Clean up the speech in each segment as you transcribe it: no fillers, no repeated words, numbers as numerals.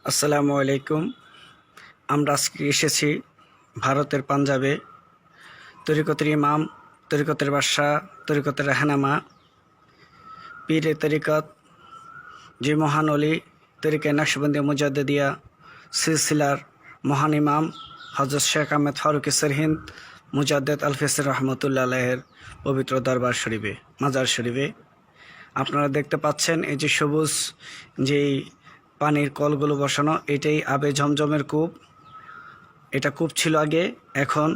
আসসালামু আলাইকুম। আমরা আজকে এসেছি ভারতের পাঞ্জাবে। তরিকতের ইমাম, তরিকতের বাদশাহ, তরিকতের রেহনামা, পীরে তরিকত, যে মহান অলি, তরিকা নকশবন্দি মুজাদ্দিদিয়া সিলসিলার মহান ইমাম হযরত শেখ আহমেদ ফারুক সরহিন্দ মুজাদ্দেদ আল-ফিসর রহমতুল্লাহ আলাইহির পবিত্র দরবার শরীফে, মাজার শরীফে আপনারা দেখতে পাচ্ছেন এই যে সবুজ যেই পানির কলগুলো বসানো, এটাই আবে ঝমঝমের কূপ। এটা কূপ ছিল আগে, এখন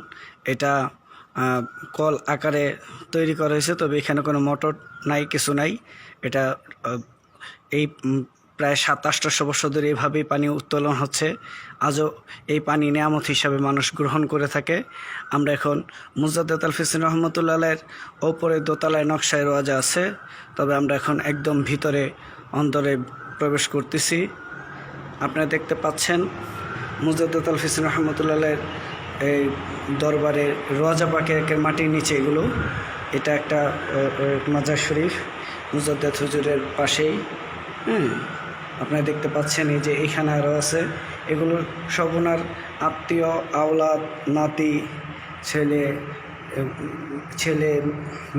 এটা কল আকারে তৈরি করা হয়েছে, তবে এখানে কোনো মোটর নাই, কিছু নাই। এটা এই প্রায় 700-800 বছর ধরে এইভাবেই পানি উত্তোলন হচ্ছে। আজও এই পানি নেয়ামত হিসাবে মানুষ গ্রহণ করে থাকে। আমরা এখন মুজাদ্দেদ আল-ফিসর রহমতুল্লাহ আলাইহির ওপরে দোতলায় নকশায় রোয়াজা আছে, তবে আমরা এখন একদম ভিতরে অন্তরে প্রবেশ করতেছি। আপনারা দেখতে পাচ্ছেন মুজাদ্দেদ আল-ফিসর রহমতুল্লাহ আলাইহির এই দরবারের রোয়াজা পাকের মাটির নিচে এগুলো। এটা একটা মাজার শরীফ মুজাদ্দেদ হুজুরের পাশেই। আপনারা দেখতে পাচ্ছেন এই যে এইখানে আরও আছে, এগুলো সব ওনার আত্মীয়, আওলাদ, নাতি, ছেলে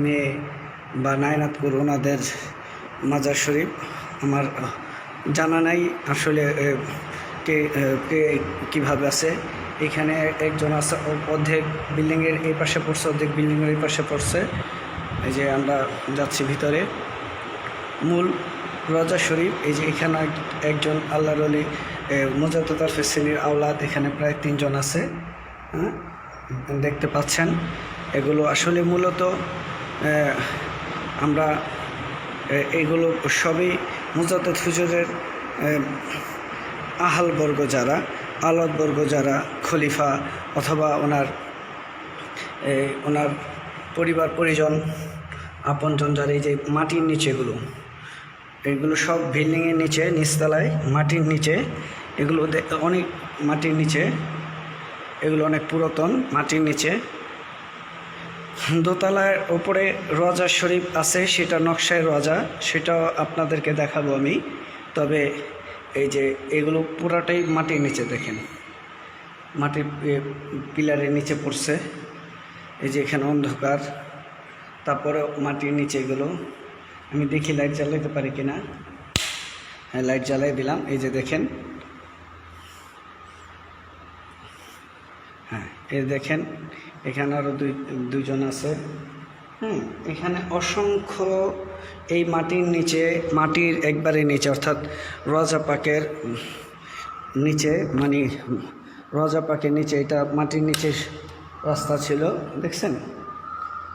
মেয়ে বা নায়নাতপুর ওনাদের মাজার শরীফ। আমার জানা নাই আসলে কে কীভাবে আছে। এখানে একজন আছে, অর্ধেক বিল্ডিংয়ের এই পাশে পড়ছে, অর্ধেক বিল্ডিংয়ের এই পাশে পড়ছে। এই যে আমরা যাচ্ছি ভিতরে মূল রোজা শরীফ। এই যে এখানে একজন আল্লাহর ওলি মুজাদ্দেদ আল-ফিসরির আওলাদ, এখানে প্রায় 3 জন আছে। দেখতে পাচ্ছেন এগুলো আসলে মূলত আমরা এগুলো সবই মুজাদ্দেদ হুজুরের আহালবর্গ যারা, আওলাদবর্গ যারা, খলিফা অথবা ওনার পরিবার পরিজন আপনজন যারা, এই যে মাটির নিচে এগুলো সব বিল্ডিংয়ের নিচে, নিচতলায় মাটির নিচে, এগুলো অনেক মাটির নিচে, এগুলো অনেক পুরাতন মাটির নিচে। দোতলার ওপরে রোজা শরীফ আছে, সেটা নকশায় রোজা, সেটাও আপনাদেরকে দেখাবো আমি। তবে এই যে এগুলো পুরাটাই মাটির নিচে, দেখেন মাটির পিলারের নিচে পড়ছে। এই যে এখানে অন্ধকার, তারপরে মাটির নিচে এগুলো। আমি দেখি লাইট জ্বালাইতে পারি কিনা। হ্যাঁ, লাইট জ্বালাই দিলাম। এই যে দেখেন, হ্যাঁ এই দেখেন এখানে আরও দুইজন আছে। এখানে অসংখ্য এই মাটির নিচে, মাটির একবারে নিচে, অর্থাৎ রোজা পাকের নিচে, মানে রোজা পাকের নিচে, এটা মাটির নিচে রাস্তা ছিল, দেখছেন।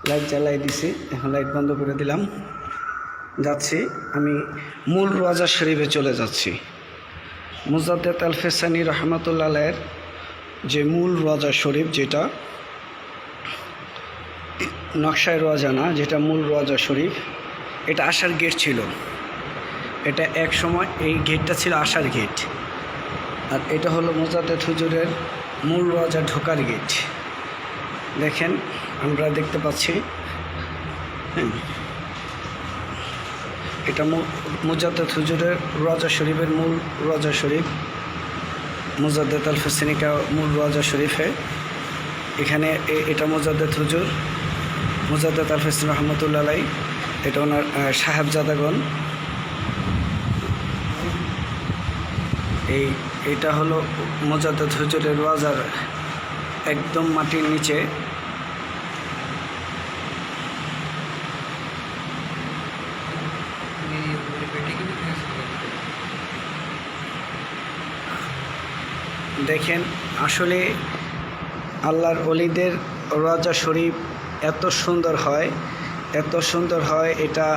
লাইট জ্বালাই দিছি, এখন লাইট বন্ধ করে দিলাম। যাচ্ছি আমি মূল রোজা শরীফে চলে যাচ্ছি। মুজাদ্দেদ আল-ফিসানি রহমতুল্লাহ আলাইহির যে মূল রোজা শরীফ, যেটা নকশায় রোজা না, যেটা মূল রোজা শরীফ, এটা আসার গেট ছিল। এটা এক সময় এই গেটটা ছিল আসার গেট, আর এটা হলো মুজাদ্দেদ হুজুরের মূল রোজা ঢোকার গেট। দেখেন আমরা দেখতে পাচ্ছি, এটা মুজাদ্দেদ হুজুরের রোজা শরীফের মূল রোজা শরীফ, মুজাদ্দেদ আল-ফিসানি কা মূল রোজা শরীফ है। এখানে এটা মুজাদ্দেদ হুজুর, মুজাদ্দেদ আল-ফিসানি রহমতুল্লাহ আলাইহি, এটা ওনার সাহেবজাদাগণ। এটা হলো মুজাদ্দেদ হুজুরের রোজার একদম মাটির নিচে। দেখেন আসলে আল্লাহর ওলিদের রোজা শরীফ এত সুন্দর হয়, এত সুন্দর হয়, এটা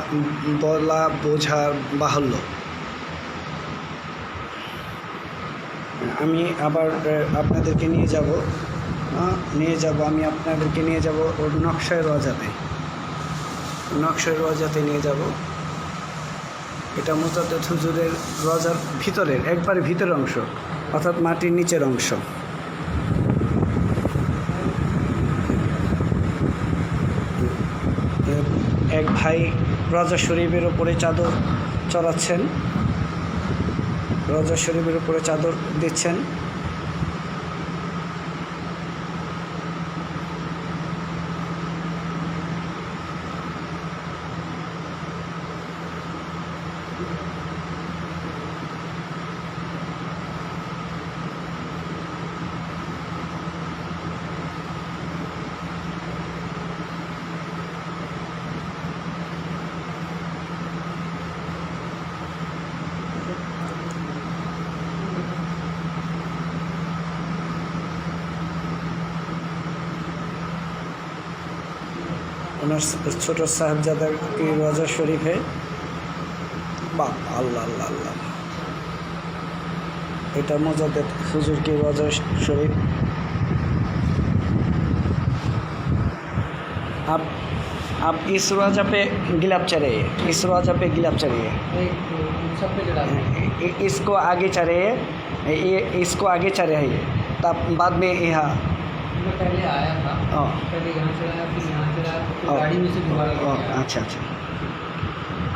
বলা বোঝার বাহুল্য। আমি আবার আপনাদেরকে নিয়ে যাব আমি আপনাদেরকে নিয়ে যাব ওর নকশায় রোজাতে নিয়ে যাব। এটা মুজাদ্দেদ হুজুরের রোজার ভিতরের একবারে ভিতরের অংশ, অর্থাৎ মাটির নিচের অংশ। এক ভাই রোজা শরীফের ওপরে চাদর চড়াচ্ছেন। রওজা শরীফের উপরে চাদর দিচ্ছেন। ওনার ছোট সাহেবজাদা কি রওজা শরীফে। বাহ, আল্লাহ আল্লাহ আল্লাহ। এটা মোজাদ্দেদ হুজুর কি রওজা শরীফ। आप इस रोज़ा पे गिलाफ चढ़िए, इस रोज़ा पे गिलाफ चढ़िए, इसको आगे चढ़िए, ये इसको आगे चढ़िए, तब बाद में यहाँ मैं पहले आया था, पहले यहाँ से आया, फिर यहाँ से आया, तो गाड़ी में से दोबारा लेके आया। अच्छा अच्छा।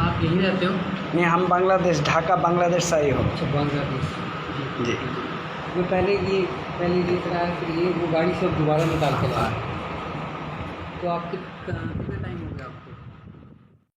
आप यहीं रहते हो? नहीं, हम बांग्लादेश, ढाका बांग्लादेश से आए हो। अच्छा, बांग्लादेश। जी। मैं पहले ये कराया, फिर ये वो गाड़ी से दोबारा निकाल के लाया। तो आपके